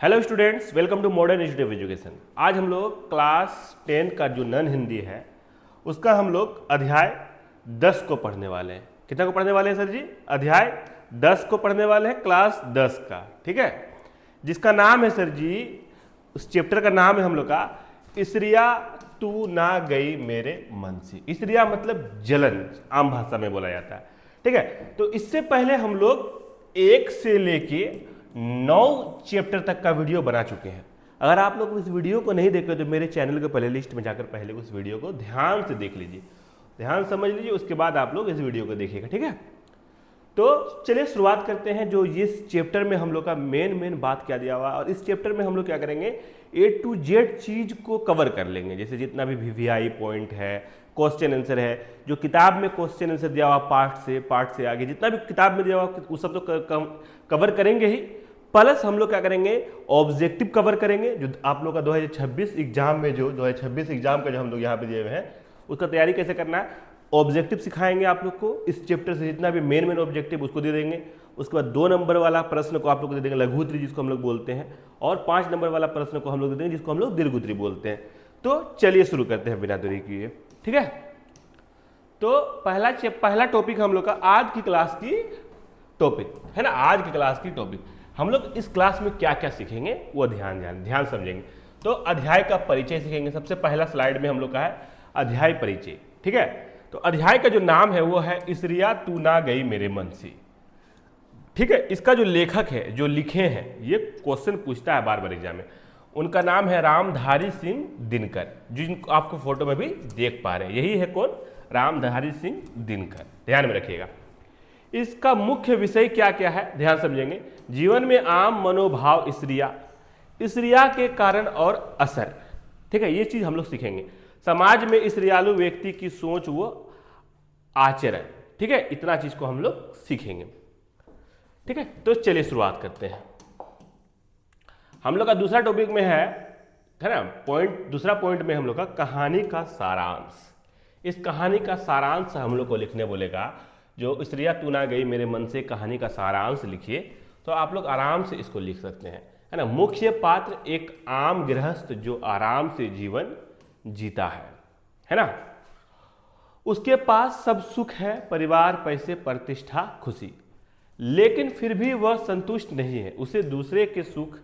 Hello students, welcome to Modern Institute of Education. आज हम लोग क्लास 10 का जो नन हिंदी है उसका हम लोग अध्याय 10 को पढ़ने वाले हैं। कितना को पढ़ने वाले हैं सर जी? अध्याय 10 को पढ़ने वाले हैं, क्लास 10 का। ठीक है, जिसका नाम है सर जी, उस चैप्टर का नाम है हम लोग का इसरिया तू ना गई मेरे मन से। इसरिया मतलब जलन, आम भाषा में बोला जाता है। ठीक है, तो इससे पहले हम लोग 1 से लेके 9 चैप्टर तक का वीडियो बना चुके हैं। अगर आप लोग इस वीडियो को नहीं देखे तो मेरे चैनल के प्ले लिस्ट में जाकर पहले उस वीडियो को ध्यान से देख लीजिए, ध्यान समझ लीजिए, उसके बाद आप लोग इस वीडियो को देखिएगा। ठीक है, तो चलिए शुरुआत करते हैं। जो इस चैप्टर में हम लोग का मेन बात क्या दिया हुआ है, और इस चैप्टर में हम लोग क्या करेंगे, A to Z चीज को कवर कर लेंगे। जैसे जितना भी VVI पॉइंट है, क्वेश्चन आंसर है, जो किताब में क्वेश्चन आंसर दिया हुआ पार्ट से आगे जितना भी किताब में दिया हुआ वो सब तो कवर करेंगे ही। प्लस हम लोग क्या करेंगे, ऑब्जेक्टिव कवर करेंगे। जो आप लोग का 2026 एग्जाम में, जो 2026 एग्जाम का जो हम लोग यहाँ पे दिए हुए हैं, उसका तैयारी कैसे करना है, ऑब्जेक्टिव सिखाएंगे आप लोग को। इस चैप्टर से जितना भी मेन ऑब्जेक्टिव उसको दे देंगे। उसके बाद 2 नंबर वाला प्रश्न को आप लोग को दे देंगे, लघु उत्तरी जिसको हम लोग बोलते हैं, और 5 नंबर वाला प्रश्न को हम लोग दे देंगे जिसको हम लोग दीर्घ उत्तरी बोलते हैं। तो चलिए शुरू करते हैं बिना देरी किए। ठीक है, तो पहला टॉपिक हम लोग का आज की क्लास की टॉपिक है ना। आज की क्लास की टॉपिक हम लोग इस क्लास में क्या क्या सीखेंगे वो ध्यान समझेंगे। तो अध्याय का परिचय सीखेंगे। सबसे पहला स्लाइड में हम लोग का है अध्याय परिचय। ठीक है, तो अध्याय का जो नाम है वो है इसरिया तू ना गई मेरे मन से। ठीक है, इसका जो लेखक है, जो लिखे हैं, ये क्वेश्चन पूछता है बार बार एग्जाम में, उनका नाम है रामधारी सिंह दिनकर, जिनको आपको फोटो में भी देख पा रहे हैं। यही है कौन? रामधारी सिंह दिनकर। ध्यान में रखिएगा। इसका मुख्य विषय क्या क्या है, ध्यान समझेंगे। जीवन में आम मनोभाव इसरिया के कारण और असर। ठीक है, ये चीज हम लोग सीखेंगे। समाज में इसरियालु व्यक्ति की सोच व आचरण। ठीक है, इतना चीज को हम लोग सीखेंगे। ठीक है, तो चलिए शुरुआत करते हैं। हम लोग का दूसरा टॉपिक में है ना दूसरा पॉइंट में हम लोग का कहानी का सारांश। इस कहानी का सारांश हम लोग को लिखने बोलेगा। जो इसरिया तू ना गई मेरे मन से कहानी का सारांश लिखिए, तो आप लोग आराम से इसको लिख सकते हैं, है ना। मुख्य पात्र एक आम गृहस्थ जो आराम से जीवन जीता है ना। उसके पास सब सुख है, परिवार, पैसे, प्रतिष्ठा, खुशी, लेकिन फिर भी वह संतुष्ट नहीं है। उसे दूसरे के सुख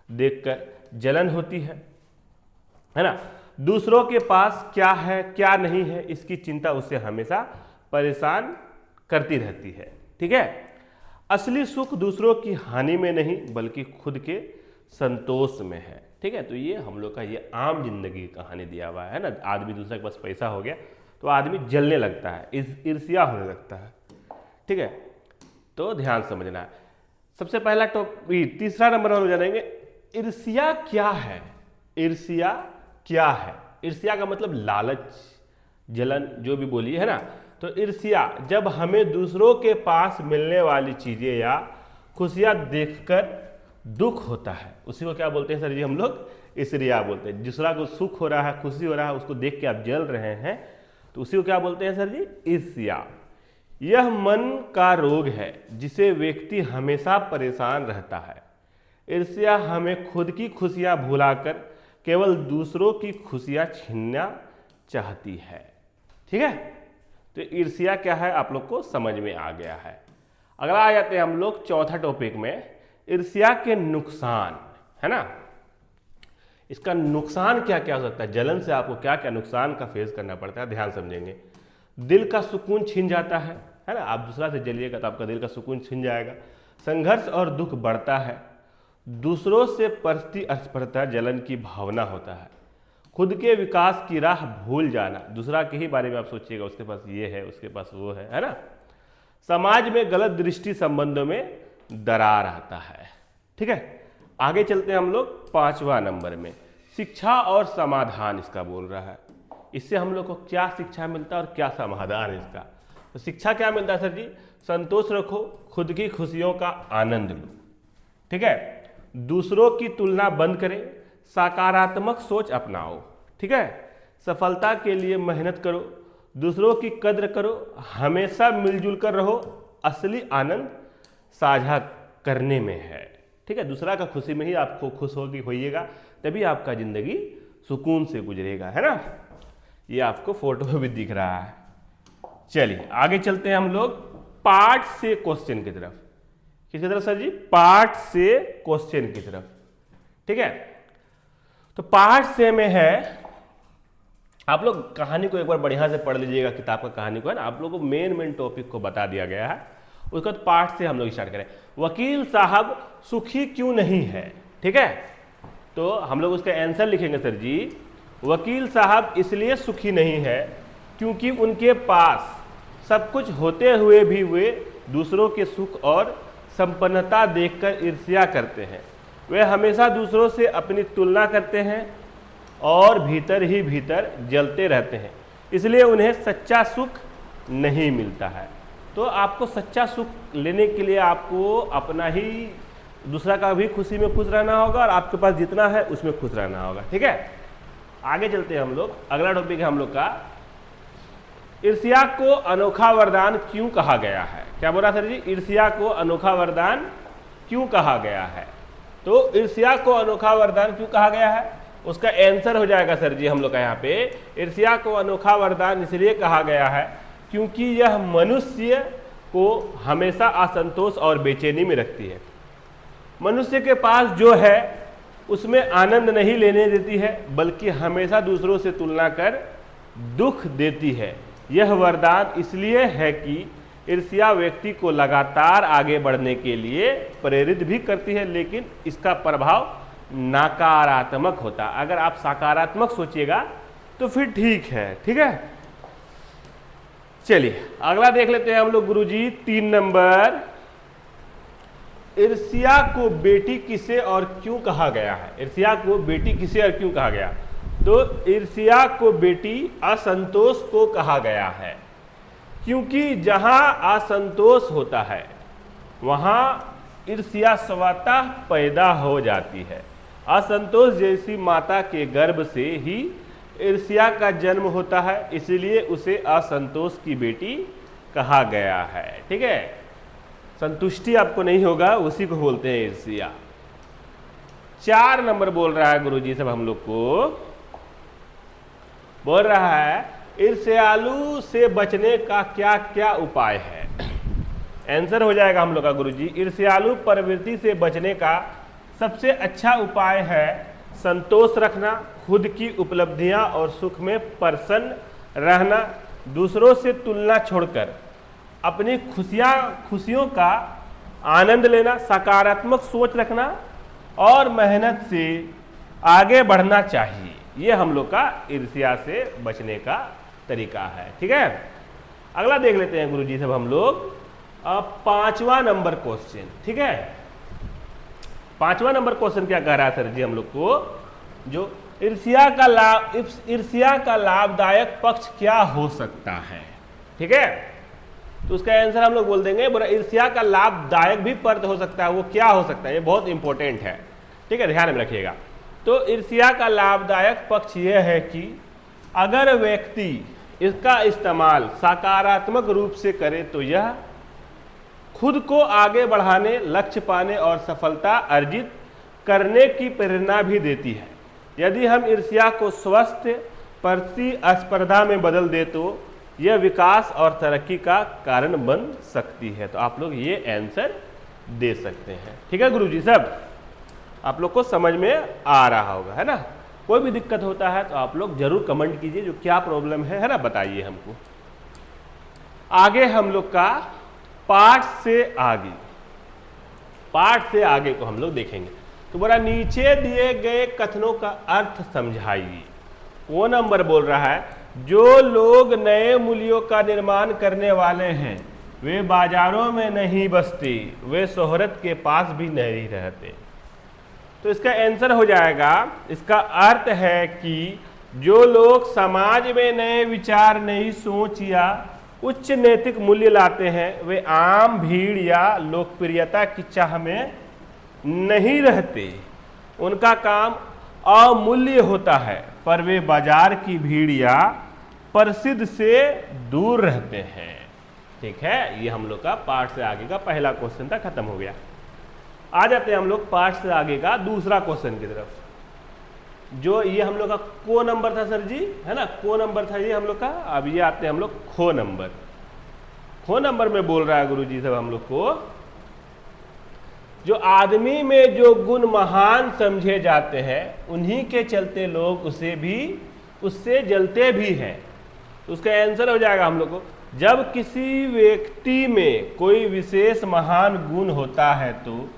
देखकर जलन होती है ना। दूसरों के पास क्या है क्या नहीं है, इसकी चिंता उसे हमेशा परेशान करती रहती है। ठीक है, असली सुख दूसरों की हानि में नहीं बल्कि खुद के संतोष में है। ठीक है, तो ये हम लोग का ये आम जिंदगी की कहानी दिया हुआ है ना। आदमी दूसरे के पास पैसा हो गया तो आदमी जलने लगता है, ईर्ष्या होने लगता है। ठीक है, तो ध्यान समझना है। सबसे पहला टॉपिक, तीसरा नंबर हम जानेंगे ईर्ष्या क्या है। ईर्ष्या क्या है? ईर्ष्या का मतलब लालच, जलन, जो भी बोलिए, है ना। तो ईर्ष्या जब हमें दूसरों के पास मिलने वाली चीजें या खुशियां देखकर दुख होता है, उसी को क्या बोलते हैं सर जी? हम लोग ईर्ष्या बोलते हैं। दूसरा को सुख हो रहा है, खुशी हो रहा है, उसको देख के आप जल रहे हैं, तो उसी को क्या बोलते हैं सर जी? ईर्ष्या। यह मन का रोग है जिसे व्यक्ति हमेशा परेशान रहता है। ईर्ष्या हमें खुद की खुशियां भुलाकर केवल दूसरों की खुशियां छीनना चाहती है। ठीक है, तो ईर्ष्या क्या है आप लोग को समझ में आ गया है। अगला आ जाते हैं हम लोग चौथा टॉपिक में, ईर्ष्या के नुकसान, है ना। इसका नुकसान क्या क्या हो सकता है, जलन से आपको क्या क्या नुकसान का फेस करना पड़ता है, ध्यान समझेंगे। दिल का सुकून छीन जाता है ना। आप दूसरा से जलिएगा तो आपका दिल का सुकून छीन जाएगा। संघर्ष और दुख बढ़ता है। दूसरों से प्रतिस्पर्धा, जलन की भावना होता है। खुद के विकास की राह भूल जाना, दूसरा के ही बारे में आप सोचिएगा, उसके पास ये है, उसके पास वो है ना। समाज में गलत दृष्टि, संबंधों में दरार आता है। ठीक है, आगे चलते हैं हम लोग 5वां नंबर में, शिक्षा और समाधान इसका बोल रहा है। इससे हम लोग को क्या शिक्षा मिलता है और क्या समाधान है इसका। तो शिक्षा क्या मिलता है सर जी? संतोष रखो, खुद की खुशियों का आनंद लो। ठीक है, दूसरों की तुलना बंद करें, सकारात्मक सोच अपनाओ। ठीक है, सफलता के लिए मेहनत करो, दूसरों की कद्र करो, हमेशा मिलजुल कर रहो, असली आनंद साझा करने में है। ठीक है, दूसरा का खुशी में ही आपको खुश होइएगा, तभी आपका जिंदगी सुकून से गुजरेगा, है ना। ये आपको फोटो में भी दिख रहा है। चलिए आगे चलते हैं हम लोग पार्ट से क्वेश्चन की तरफ। किसकी तरफ सर जी? पार्ट से क्वेश्चन की तरफ, ठीक है। तो पार्ट से में है, आप लोग कहानी को एक बार बढ़िया से पढ़ लीजिएगा, किताब का कहानी को, है ना। आप लोगों को मेन टॉपिक को बता दिया गया है। उसके बाद पार्ट से हम लोग स्टार्ट करें। वकील साहब सुखी क्यों नहीं है, ठीक है। तो हम लोग उसका आंसर लिखेंगे सर जी, वकील साहब इसलिए सुखी नहीं है क्योंकि उनके पास सब कुछ होते हुए भी वे दूसरों के सुख और संपन्नता देखकर ईर्ष्या करते हैं। वे हमेशा दूसरों से अपनी तुलना करते हैं और भीतर ही भीतर जलते रहते हैं, इसलिए उन्हें सच्चा सुख नहीं मिलता है। तो आपको सच्चा सुख लेने के लिए आपको अपना ही, दूसरा का भी खुशी में खुश रहना होगा और आपके पास जितना है उसमें खुश रहना होगा, ठीक है। आगे चलते हैं हम लोग। अगला टॉपिक है हम लोग का, ईर्ष्या को अनोखा वरदान क्यों कहा गया है। क्या बोला सर जी? ईर्ष्या को अनोखा वरदान क्यों कहा गया है। तो ईर्ष्या को अनोखा वरदान क्यों कहा गया है, उसका आंसर हो जाएगा सर जी हम लोग का यहाँ पे, ईर्ष्या को अनोखा वरदान इसलिए कहा गया है क्योंकि यह मनुष्य को हमेशा असंतोष और बेचैनी में रखती है। मनुष्य के पास जो है उसमें आनंद नहीं लेने देती है, बल्कि हमेशा दूसरों से तुलना कर दुख देती है। यह वरदान इसलिए है कि ईर्ष्या व्यक्ति को लगातार आगे बढ़ने के लिए प्रेरित भी करती है, लेकिन इसका प्रभाव नकारात्मक होता। अगर आप सकारात्मक सोचिएगा तो फिर ठीक है, ठीक है। चलिए अगला देख लेते हैं हम लोग गुरुजी, 3 नंबर, ईर्ष्या को बेटी किसे और क्यों कहा गया है। ईर्ष्या को बेटी किसे और क्यों कहा गया? तो ईर्ष्या को बेटी असंतोष को कहा गया है, क्योंकि जहां असंतोष होता है वहां ईर्ष्या स्वतः पैदा हो जाती है। असंतोष जैसी माता के गर्भ से ही ईर्ष्या का जन्म होता है, इसलिए उसे असंतोष की बेटी कहा गया है, ठीक है। संतुष्टि आपको नहीं होगा, उसी को बोलते हैं ईर्ष्या। 4 नंबर बोल रहा है गुरुजी सब हम लोग को, बोल रहा है ईर्ष्यालु से बचने का क्या क्या उपाय है। आंसर हो जाएगा हम लोग का गुरुजी, ईर्ष्यालु प्रवृत्ति से बचने का सबसे अच्छा उपाय है संतोष रखना, खुद की उपलब्धियां और सुख में प्रसन्न रहना, दूसरों से तुलना छोड़कर अपनी खुशियों का आनंद लेना, सकारात्मक सोच रखना और मेहनत से आगे बढ़ना चाहिए। ये हम लोग का ईर्ष्या से बचने का तरीका है, ठीक है। अगला देख लेते हैं गुरुजी सब हम लोग, 5वां नंबर क्वेश्चन, ठीक है। 5वां नंबर क्वेश्चन क्या कह रहा है सर जी हम लोग को, जो ईर्ष्या का लाभदायक पक्ष क्या हो सकता है, ठीक है। तो उसका आंसर हम लोग बोल देंगे, ईर्ष्या का लाभदायक भी पक्ष हो सकता है, वो क्या हो सकता है, ये बहुत इंपॉर्टेंट है, ठीक है, ध्यान में रखिएगा। तो ईर्ष्या का लाभदायक पक्ष यह है कि अगर व्यक्ति इसका इस्तेमाल सकारात्मक रूप से करे तो यह खुद को आगे बढ़ाने, लक्ष्य पाने और सफलता अर्जित करने की प्रेरणा भी देती है। यदि हम ईर्ष्या को स्वस्थ प्रतिस्पर्धा में बदल दे तो यह विकास और तरक्की का कारण बन सकती है। तो आप लोग ये आंसर दे सकते हैं, ठीक है गुरुजी सब, आप लोग को समझ में आ रहा होगा, है ना। कोई भी दिक्कत होता है तो आप लोग जरूर कमेंट कीजिए, जो क्या प्रॉब्लम है ना, बताइए हमको। आगे हम लोग का पाठ से आगे को हम लोग देखेंगे। तो बोला नीचे दिए गए कथनों का अर्थ समझाइए। वो नंबर बोल रहा है, जो लोग नए मूल्यों का निर्माण करने वाले हैं वे बाजारों में नहीं बसते, वे शोहरत के पास भी नहीं रहते। तो इसका आंसर हो जाएगा, इसका अर्थ है कि जो लोग समाज में नए विचार, नई सोच या उच्च नैतिक मूल्य लाते हैं वे आम भीड़ या लोकप्रियता की चाह में नहीं रहते। उनका काम अमूल्य होता है, पर वे बाजार की भीड़ या प्रसिद्ध से दूर रहते हैं, ठीक है। ये हम लोग का पाठ से आगे का पहला क्वेश्चन था, खत्म हो गया। आ जाते हैं हम लोग पार्ट से आगे का दूसरा क्वेश्चन की तरफ। जो ये हम लोग का को नंबर था सर जी, है ना, को नंबर था ये हम लोग का। अब ये आते हैं हम लोग खो नंबर। खो नंबर में बोल रहा है गुरुजी सब हम लोग को, जो आदमी में जो गुण महान समझे जाते हैं उन्हीं के चलते लोग उससे जलते भी हैं। तो उसका आंसर हो जाएगा हम लोग को, जब किसी व्यक्ति में कोई विशेष महान गुण होता है तो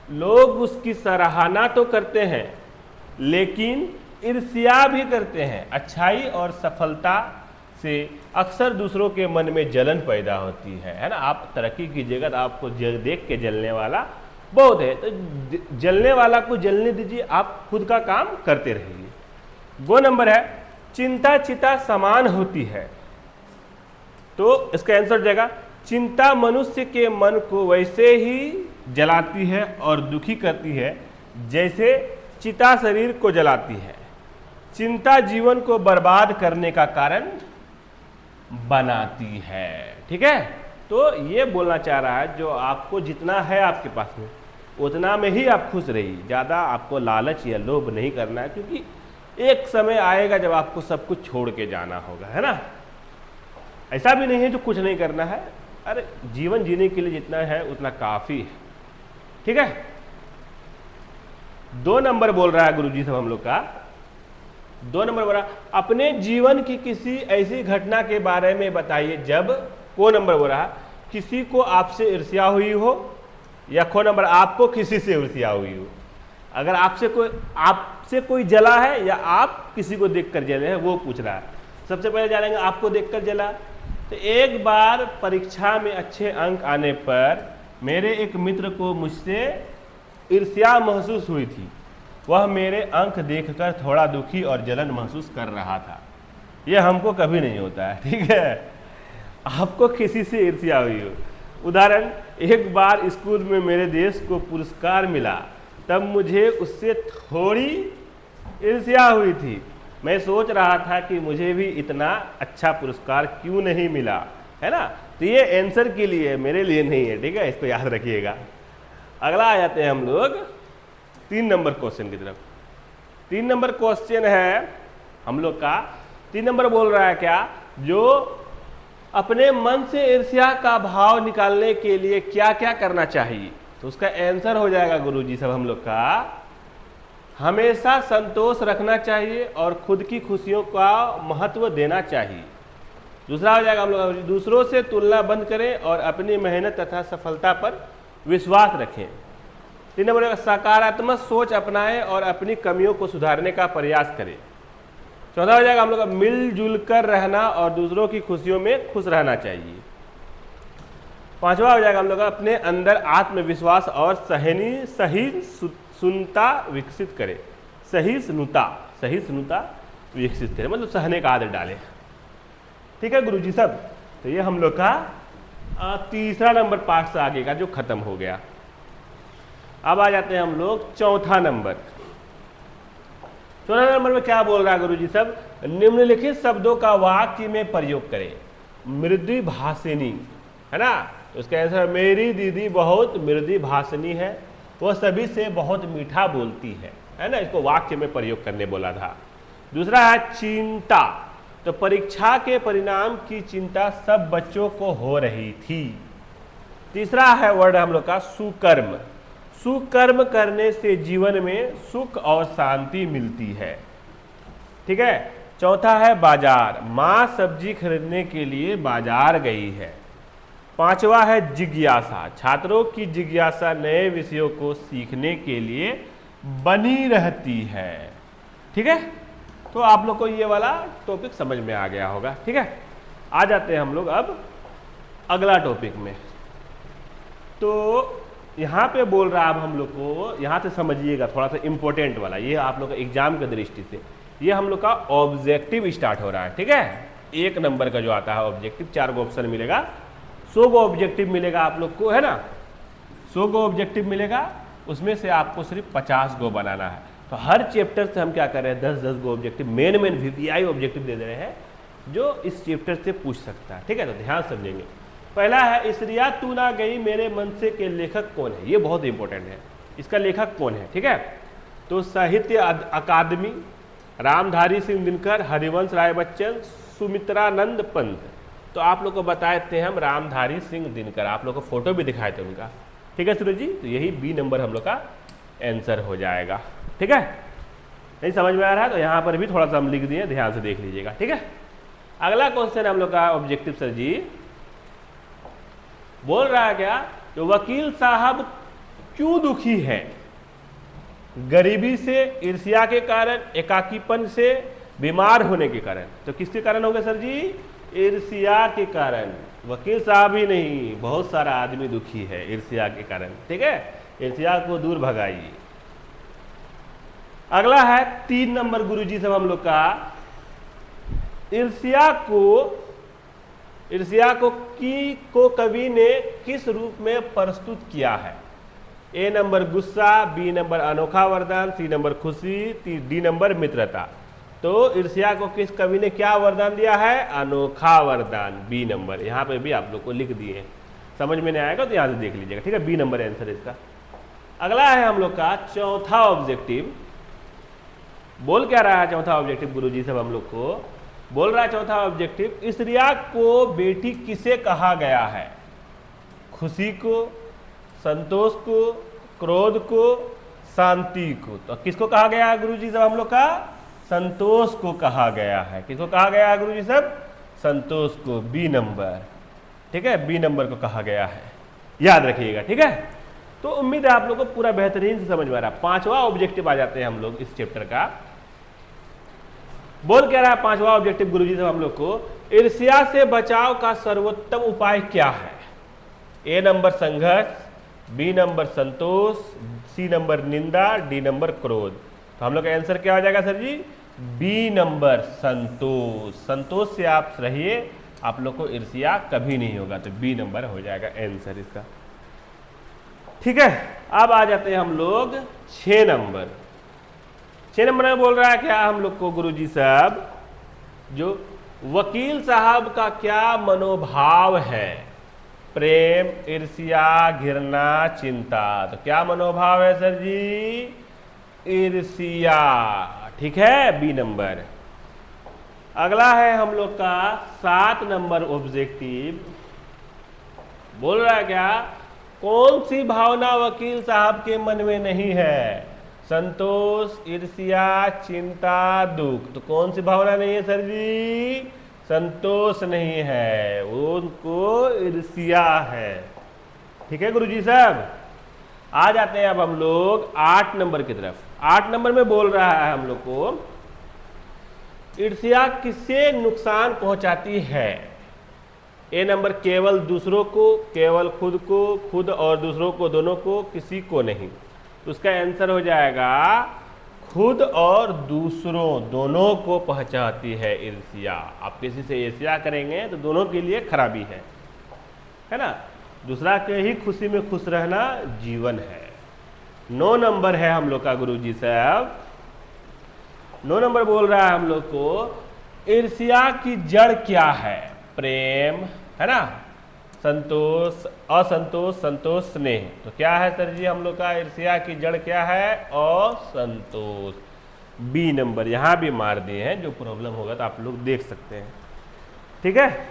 लोग उसकी सराहना तो करते हैं लेकिन ईर्ष्या भी करते हैं। अच्छाई और सफलता से अक्सर दूसरों के मन में जलन पैदा होती है ना। आप तरक्की कीजिएगा तो आपको देख के जलने वाला बहुत है, तो जलने वाला को जलने दीजिए, आप खुद का काम करते रहिए। गो नंबर है, चिंता चिता समान होती है। तो इसका आंसर हो जाएगा, चिंता मनुष्य के मन को वैसे ही जलाती है और दुखी करती है जैसे चिता शरीर को जलाती है। चिंता जीवन को बर्बाद करने का कारण बनाती है। ठीक है, तो ये बोलना चाह रहा है जो आपको जितना है आपके पास में उतना में ही आप खुश रहिए, ज़्यादा आपको लालच या लोभ नहीं करना है, क्योंकि एक समय आएगा जब आपको सब कुछ छोड़ के जाना होगा, है ना। ऐसा भी नहीं है जो कुछ नहीं करना है, अरे जीवन जीने के लिए जितना है उतना काफ़ी है। ठीक है, 2 नंबर बोल रहा है गुरुजी सब हम लोग का। 2 नंबर बोल रहा, अपने जीवन की किसी ऐसी घटना के बारे में बताइए जब, को नंबर बोल रहा, किसी को आपसे ईर्ष्या हुई हो, या खो नंबर आपको किसी से ईर्ष्या हुई हो। अगर आपसे कोई जला है या आप किसी को देखकर जले हैं, वो पूछ रहा है। सबसे पहले जानेंगे आपको देखकर जला। तो एक बार परीक्षा में अच्छे अंक आने पर मेरे एक मित्र को मुझसे ईर्ष्या महसूस हुई थी। वह मेरे अंक देखकर थोड़ा दुखी और जलन महसूस कर रहा था। यह हमको कभी नहीं होता है, ठीक है। आपको किसी से ईर्ष्या हुई हो। उदाहरण, एक बार स्कूल में मेरे देश को पुरस्कार मिला, तब मुझे उससे थोड़ी ईर्ष्या हुई थी। मैं सोच रहा था कि मुझे भी इतना अच्छा पुरस्कार क्यों नहीं मिला, है ना। तो ये आंसर के लिए है, मेरे लिए नहीं है, ठीक है, इसको याद रखिएगा। अगला आ जाते हैं हम लोग 3 नंबर क्वेश्चन की तरफ। 3 नंबर क्वेश्चन है हम लोग का। 3 नंबर बोल रहा है क्या, जो अपने मन से ईर्ष्या का भाव निकालने के लिए क्या क्या करना चाहिए। तो उसका आंसर हो जाएगा गुरुजी सब हम लोग का, हमेशा संतोष रखना चाहिए और खुद की खुशियों का महत्व देना चाहिए। दूसरा हो जाएगा हम लोग, दूसरों से तुलना बंद करें और अपनी मेहनत तथा सफलता पर विश्वास रखें। 3 नंबर, सकारात्मक सोच अपनाएं और अपनी कमियों को सुधारने का प्रयास करें। चौथा हो जाएगा हम लोग का, मिलजुल कर रहना और दूसरों की खुशियों में खुश रहना चाहिए। 5वां हो जाएगा हम लोग का, अपने अंदर आत्मविश्वास और सहिष्णुता विकसित करें। सहिष्णुता विकसित करें मतलब सहने का आदत डालें। ठीक है गुरुजी सब। तो ये हम लोग का तीसरा नंबर पार्ट से आगे का जो खत्म हो गया। अब आ जाते हैं हम लोग चौथा नंबर। चौथा नंबर में क्या बोल रहा है गुरुजी सब, निम्नलिखित शब्दों का वाक्य में प्रयोग करें। मृदु भाषिनी, है ना। उसका आंसर, मेरी दीदी बहुत मृदु भाषिनी है, वह सभी से बहुत मीठा बोलती है ना। इसको वाक्य में प्रयोग करने बोला था। दूसरा है चिंता, तो परीक्षा के परिणाम की चिंता सब बच्चों को हो रही थी। तीसरा है वर्ड हम लोग का सुकर्म, सुकर्म करने से जीवन में सुख और शांति मिलती है। ठीक है। चौथा है बाजार, माँ सब्जी खरीदने के लिए बाजार गई है। 5वां है जिज्ञासा, छात्रों की जिज्ञासा नए विषयों को सीखने के लिए बनी रहती है। ठीक है, तो आप लोग को ये वाला टॉपिक समझ में आ गया होगा। ठीक है, आ जाते हैं हम लोग अब अगला टॉपिक में। तो यहाँ पे बोल रहा है अब हम लोग को, यहाँ से समझिएगा थोड़ा सा इंपॉर्टेंट वाला, ये आप लोग का एग्जाम की दृष्टि से ये हम लोग का ऑब्जेक्टिव स्टार्ट हो रहा है। ठीक है, 1 नंबर का जो आता है ऑब्जेक्टिव, 4 गो ऑप्शन मिलेगा, 100 गो ऑब्जेक्टिव मिलेगा आप लोग को, है ना। 100 गो ऑब्जेक्टिव मिलेगा, उसमें से आपको सिर्फ 50 गो बनाना है। तो हर चैप्टर से हम क्या कर रहे हैं, 10-10 गो ऑब्जेक्टिव, मेन वीवीआई ऑब्जेक्टिव दे दे रहे हैं जो इस चैप्टर से पूछ सकता है। ठीक है, तो ध्यान समझेंगे। पहला है, इसरिया तू ना गई मेरे मन से के लेखक कौन है। ये बहुत इंपॉर्टेंट है। इसका लेखक कौन है, ठीक है। तो साहित्य अकादमी, रामधारी सिंह दिनकर, हरिवंश राय बच्चन, सुमित्रानंद पंत। तो आप लोग को बताए थे हम रामधारी सिंह दिनकर, आप लोग को फोटो भी दिखाए थे उनका, ठीक है सूरज जी। तो यही बी नंबर हम लोग का आंसर हो जाएगा, ठीक है। नहीं समझ में आ रहा है तो यहाँ पर भी थोड़ा सा हम लिख दिए, ध्यान से देख लीजिएगा, ठीक है। अगला क्वेश्चन हम लोग का ऑब्जेक्टिव सर जी बोल रहा है क्या, तो वकील साहब क्यों दुखी हैं? गरीबी से, ईर्ष्या के कारण, एकाकीपन से, बीमार होने के कारण। तो किसके कारण होगा सर जी? ईर्ष्या के कारण। वकील साहब ही नहीं, बहुत सारा आदमी दुखी है ईर्ष्या के कारण, ठीक है। ईर्ष्या को दूर भगाइए। अगला है 3 नंबर गुरुजी सब हम लोग का, ईर्ष्या को कवि ने किस रूप में प्रस्तुत किया है? ए नंबर गुस्सा, बी नंबर अनोखा वरदान, सी नंबर खुशी, डी नंबर मित्रता। तो ईर्ष्या को किस कवि ने क्या वरदान दिया है? अनोखा वरदान, बी नंबर। यहाँ पे भी आप लोग को लिख दिए, समझ में नहीं आएगा तो यहाँ से देख लीजिएगा, ठीक है। बी नंबर आंसर इसका। अगला है हम लोग का चौथा ऑब्जेक्टिव। बोल क्या रहा है चौथा ऑब्जेक्टिव गुरुजी सब हम लोग को? बोल रहा है चौथा ऑब्जेक्टिव, ईर्ष्या को बेटी किसे कहा गया है? खुशी को, संतोष को, क्रोध को, शांति को। तो किसको कहा गया है गुरुजी सब हम लोग का? संतोष को कहा गया है। किसको कहा गया है गुरुजी सब? संतोष को, बी नंबर, ठीक है। बी नंबर को कहा गया है, याद रखिएगा, ठीक है। तो उम्मीद है आप लोग को पूरा बेहतरीन से समझ में आ रहा है। 5वां ऑब्जेक्टिव आ जाते हैं हम लोग इस चैप्टर का। बोल क्या रहा है 5वां ऑब्जेक्टिव गुरुजी सब हम लोग को, ईर्ष्या से बचाव का सर्वोत्तम उपाय क्या है? ए नंबर संघर्ष, बी नंबर संतोष, सी नंबर निंदा, डी नंबर क्रोध। तो हम लोग का आंसर क्या हो जाएगा सर जी? बी नंबर संतोष। संतोष से आप रहिए, आप लोग को ईर्ष्या कभी नहीं होगा। तो बी नंबर हो जाएगा आंसर इसका, ठीक है। अब आ जाते हैं हम लोग 6 नंबर। 6 नंबर में बोल रहा है क्या हम लोग को गुरुजी साहब, जो वकील साहब का क्या मनोभाव है? प्रेम, ईर्ष्या, घृणा, चिंता। तो क्या मनोभाव है सर जी? ईर्ष्या, ठीक है, बी नंबर। अगला है हम लोग का 7 नंबर ऑब्जेक्टिव। बोल रहा है क्या, कौन सी भावना वकील साहब के मन में नहीं है? संतोष, ईर्ष्या, चिंता, दुख। तो कौन सी भावना नहीं है सर जी? संतोष नहीं है, उनको ईर्ष्या है, ठीक है गुरुजी साहब। आ जाते हैं अब हम लोग 8 नंबर की तरफ। 8 नंबर में बोल रहा है हम लोग को, ईर्ष्या किससे नुकसान पहुंचाती है? ए नंबर केवल दूसरों को, केवल खुद को, खुद और दूसरों को, दोनों को, किसी को नहीं। तो उसका आंसर हो जाएगा खुद और दूसरों दोनों को पहुंचाती है ईर्ष्या। आप किसी से ईर्ष्या करेंगे तो दोनों के लिए खराबी है ना। दूसरा के ही खुशी में खुश रहना जीवन है। 9 नंबर है हम लोग का गुरुजी साहब। 9 नंबर बोल रहा है हम लोग को, ईर्ष्या की जड़ क्या है? प्रेम, है ना, संतोष, असंतोष, संतोष, स्नेह। तो क्या है सर जी हम लोग का ईर्ष्या की जड़ क्या है? असंतोष, बी नंबर। यहां भी मार दिए हैं, जो प्रॉब्लम होगा तो आप लोग देख सकते हैं, ठीक है।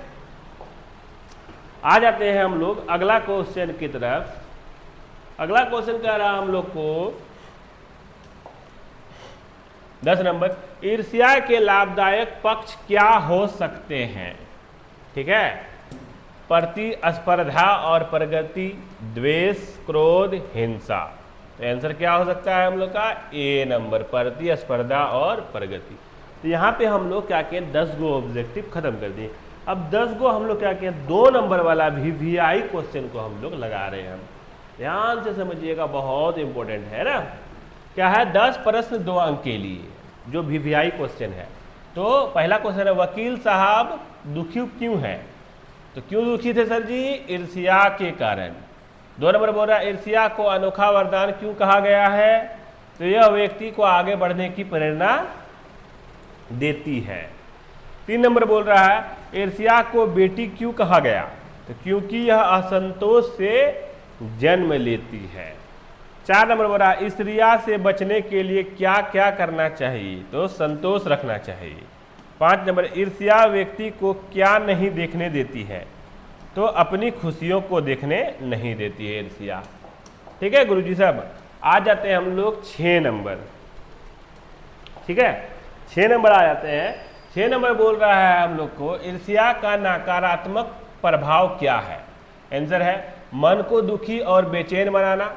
आ जाते हैं हम लोग अगला क्वेश्चन की तरफ। अगला क्वेश्चन कह रहा हम लोग को 10 नंबर, ईर्ष्या के लाभदायक पक्ष क्या हो सकते हैं? ठीक है, प्रतिस्पर्धा और प्रगति, द्वेष, क्रोध, हिंसा। तो आंसर क्या हो सकता है हम लोग का? ए नंबर, प्रतिस्पर्धा और प्रगति। तो यहाँ पे हम लोग क्या किए, 10 गो ऑब्जेक्टिव खत्म कर दिए। अब 10 गो हम लोग क्या किए, 2 नंबर वाला VVI क्वेश्चन को हम लोग लगा रहे हैं। ध्यान से समझिएगा, बहुत इंपॉर्टेंट है ना। क्या है, 10 प्रश्न 2 अंक के लिए जो VVI क्वेश्चन है। तो पहला क्वेश्चन है, वकील साहब दुखी क्यों है? तो क्यों दुखी थे सर जी? ईर्ष्या के कारण। 2 नंबर बोल रहा है, ईर्ष्या को अनोखा वरदान क्यों कहा गया है? तो यह व्यक्ति को आगे बढ़ने की प्रेरणा देती है। 3 नंबर बोल रहा है, ईर्ष्या को बेटी क्यों कहा गया? तो क्योंकि यह असंतोष से जन्म लेती है। 4 नंबर बोला ईर्ष्या से बचने के लिए क्या क्या करना चाहिए, तो संतोष रखना चाहिए। 5 नंबर ईर्ष्या व्यक्ति को क्या नहीं देखने देती है, तो अपनी खुशियों को देखने नहीं देती है ईर्ष्या। ठीक है गुरुजी साहब, आ जाते हैं हम लोग 6 नंबर। ठीक है 6 नंबर आ जाते हैं। 6 नंबर बोल रहा है हम लोग को ईर्ष्या का नकारात्मक प्रभाव क्या है। आंसर है मन को दुखी और बेचैन बनाना।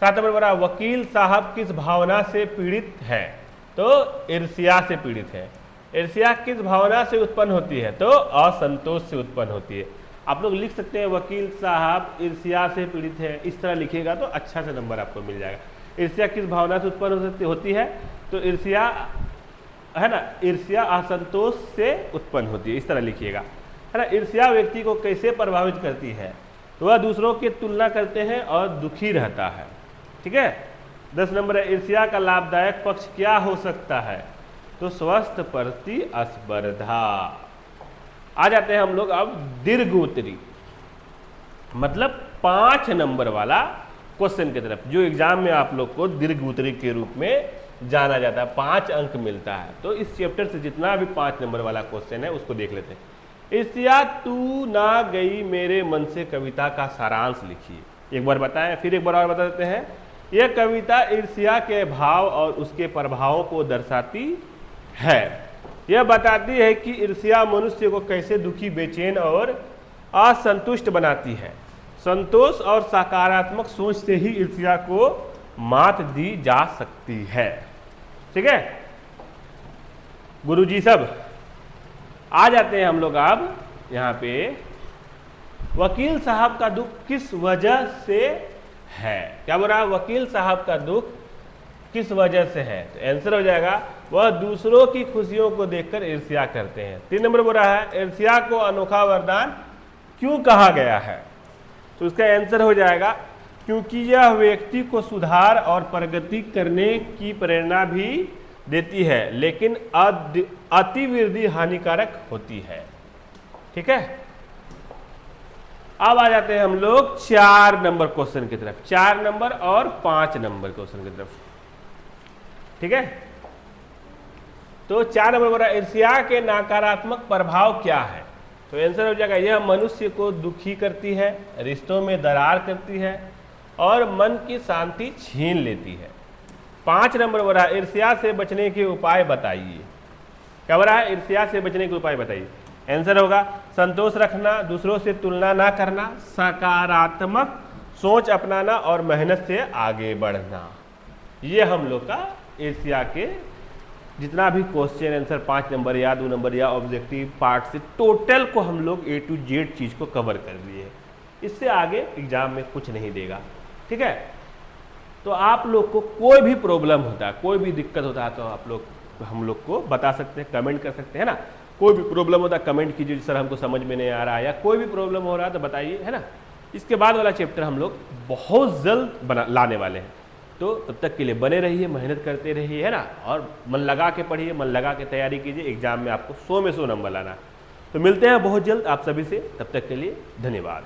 7 नंबर बोला वकील साहब किस भावना से पीड़ित है, तो ईर्ष्या से पीड़ित है। ईर्ष्या किस भावना से उत्पन्न होती है, तो असंतोष से उत्पन्न होती है। आप लोग लिख सकते हैं वकील साहब ईर्ष्या से पीड़ित है, इस तरह लिखिएगा तो अच्छा से नंबर आपको मिल जाएगा। ईर्ष्या किस भावना से उत्पन्न होती है, तो ईर्ष्या है ना, ईर्ष्या असंतोष से उत्पन्न होती है, इस तरह लिखिएगा, है ना। ईर्ष्या व्यक्ति को कैसे प्रभावित करती है, तो वह दूसरों की तुलना करते हैं और दुखी रहता है। ठीक है 10 नंबर है ईर्ष्या का लाभदायक पक्ष क्या हो सकता है, तो स्वस्थ प्रतिस्पर्धा। आ जाते हैं हम लोग अब दीर्घ उत्तरी, मतलब 5 नंबर वाला क्वेश्चन की तरफ, जो एग्जाम में आप लोग को दीर्घ उत्तरी के रूप में जाना जाता है, 5 अंक मिलता है। तो इस चैप्टर से जितना भी 5 नंबर वाला क्वेश्चन है उसको देख लेते हैं। ईर्ष्या तू ना गई मेरे मन से कविता का सारांश लिखिए। एक बार बताएं, फिर एक बार और बता देते हैं। यह कविता ईर्ष्या के भाव और उसके प्रभावों को दर्शाती है। यह बताती है कि ईर्ष्या मनुष्य को कैसे दुखी, बेचैन और असंतुष्ट बनाती है। संतोष और सकारात्मक सोच से ही ईर्ष्या को मात दी जा सकती है। ठीक है गुरुजी सब, आ जाते हैं हम लोग अब यहाँ पे वकील साहब का दुख किस वजह से है। क्या बोल रहा है, वकील साहब का दुख किस वजह से है, तो आंसर हो जाएगा वह दूसरों की खुशियों को देखकर ईर्ष्या करते हैं। 3 नंबर बोल रहा है ईर्ष्या को अनोखा वरदान क्यों कहा गया है, तो इसका आंसर हो जाएगा क्योंकि यह व्यक्ति को सुधार और प्रगति करने की प्रेरणा भी देती है, लेकिन अतिवृद्धि हानिकारक होती है। ठीक है अब आ जाते हैं हम लोग 4 नंबर क्वेश्चन की तरफ, 4 नंबर और 5 नंबर क्वेश्चन की तरफ। ठीक है तो 4 नंबर बोला ईर्ष्या के नकारात्मक प्रभाव क्या है, तो आंसर हो जाएगा यह मनुष्य को दुखी करती है, रिश्तों में दरार करती है और मन की शांति छीन लेती है। 5 नंबर बोला ईर्ष्या से बचने के उपाय बताइए। क्या बोला है, ईर्ष्या से बचने के उपाय बताइए। आंसर होगा संतोष रखना, दूसरों से तुलना ना करना, सकारात्मक सोच अपनाना और मेहनत से आगे बढ़ना। ये हम लोग का ईर्ष्या के जितना भी क्वेश्चन आंसर 5 नंबर या 2 नंबर या ऑब्जेक्टिव पार्ट से टोटल को हम लोग A to Z चीज को कवर कर दिए। इससे आगे एग्जाम में कुछ नहीं देगा। ठीक है तो आप लोग को कोई भी प्रॉब्लम होता है, कोई भी दिक्कत होता है, तो आप लोग हम लोग को बता सकते हैं, कमेंट कर सकते हैं ना। कोई भी प्रॉब्लम होता है कमेंट कीजिए, सर हमको समझ में नहीं आ रहा है, या कोई भी प्रॉब्लम हो रहा है तो बताइए, है ना। इसके बाद वाला चैप्टर हम लोग बहुत जल्द लाने वाले हैं, तो तब तक के लिए बने रहिए, मेहनत करते रहिए, है ना, और मन लगा के पढ़िए, मन लगा के तैयारी कीजिए। एग्जाम में आपको 100 में 100 नंबर लाना। तो मिलते हैं बहुत जल्द आप सभी से, तब तक के लिए धन्यवाद।